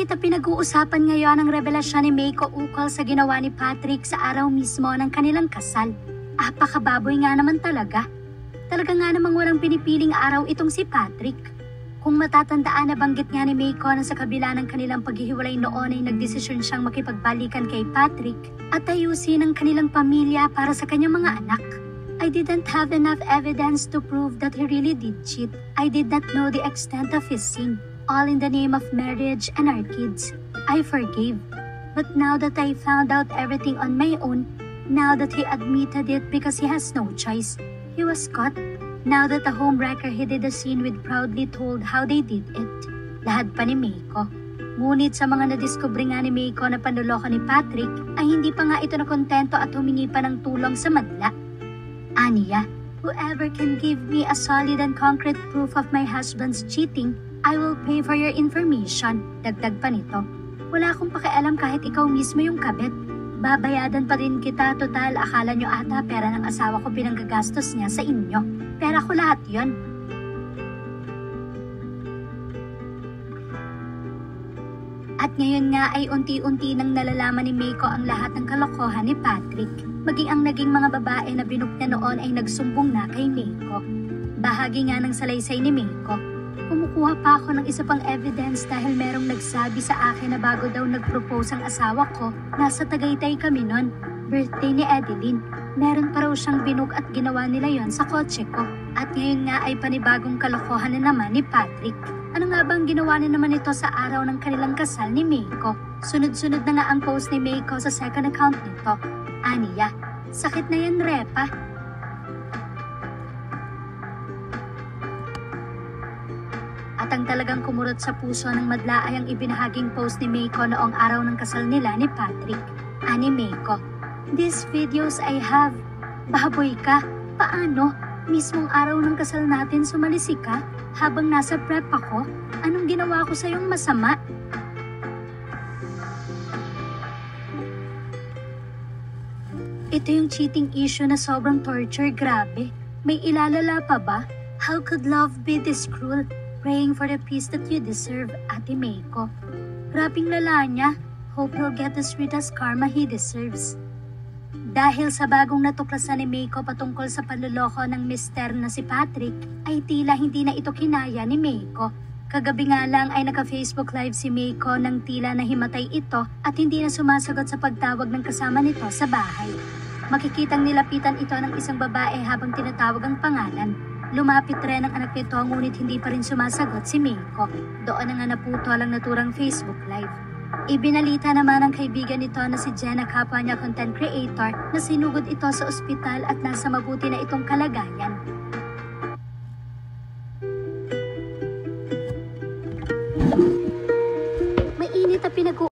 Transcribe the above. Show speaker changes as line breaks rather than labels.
Ngunit pinag-uusapan ngayon ang revelasyon ni Meiko ukol sa ginawa ni Patrick sa araw mismo ng kanilang kasal. Apakababoy nga naman talaga. Talaga nga namang walang pinipiling araw itong si Patrick. Kung matatandaan, nabanggit nga ni Meiko na sa kabila ng kanilang paghihiwalay noon ay nagdesisyon siyang makipagbalikan kay Patrick at ayusin ang kanilang pamilya para sa kanyang mga anak. I didn't have enough evidence to prove that he really did cheat. I did not know the extent of his sin. All in the name of marriage and our kids. I forgave. But now that I found out everything on my own, now that he admitted it because he has no choice, he was caught. Now that the homewrecker he did the scene with proudly told how they did it. Lahat pa ni Meiko. Ngunit sa mga nadiskubre nga ni Meiko na panloloko ni Patrick, ay hindi pa nga ito nakontento at humingi pa ng tulong sa madla. Aniya, whoever can give me a solid and concrete proof of my husband's cheating, I will pay for your information. Dagdag pa nito. Wala akong pakialam kahit ikaw mismo yung kabit. Babayadan pa rin kita, total akala nyo ata pera ng asawa ko pinanggagastos niya sa inyo. Pera ko lahat yon. At ngayon nga ay unti-unti nang nalalaman ni Meiko ang lahat ng kalokohan ni Patrick. Maging ang naging mga babae na binook niya noon ay nagsumbong na kay Meiko. Bahagi nga ng salaysay ni Meiko. Kumukuha pa ako ng isa pang evidence dahil merong nagsabi sa akin na bago daw nag-propose ang asawa ko, nasa Tagaytay kami nun, birthday ni Edeline. Meron pa raw siyang binook at ginawa nila yon sa kotse ko. At ngayon nga ay panibagong kalokohan na naman ni Patrick. Ano nga bang ginawa na naman ito sa araw ng kanilang kasal ni Meiko? Sunod-sunod na nga ang post ni Meiko sa second account nito. Aniya, sakit na yan, Repa. At ang talagang kumurot sa puso ng madla ay ang ibinahaging post ni Meiko noong araw ng kasal nila ni Patrick. Ani Meiko, "These videos I have." Baboy ka, paano? Mismong araw ng kasal natin sumalisi ka? Habang nasa prep ako, anong ginawa ko sa iyong masama? Ito yung cheating issue na sobrang torture, grabe. May ilalala pa ba? How could love be this cruel? Praying for the peace that you deserve, Ate Meiko. Grabing lala niya. Hope he'll get the sweetest karma he deserves. Dahil sa bagong natuklasan ni Meiko patungkol sa panloloko ng mister na si Patrick, ay tila hindi na ito kinaya ni Meiko. Kagabi nga lang ay naka-Facebook Live si Meiko nang tila nahimatay ito at hindi na sumasagot sa pagtawag ng kasama nito sa bahay. Makikitang nilapitan ito ng isang babae habang tinatawag ang pangalan. Lumapit rin ang anak nito ngunit hindi pa rin sumasagot si Meiko. Doon na nga naputol ang naturang Facebook Live. Ibinalita naman ng kaibigan nito na si Jenna, kapwa niya content creator, na sinugod ito sa ospital at nasa mabuti na itong kalagayan.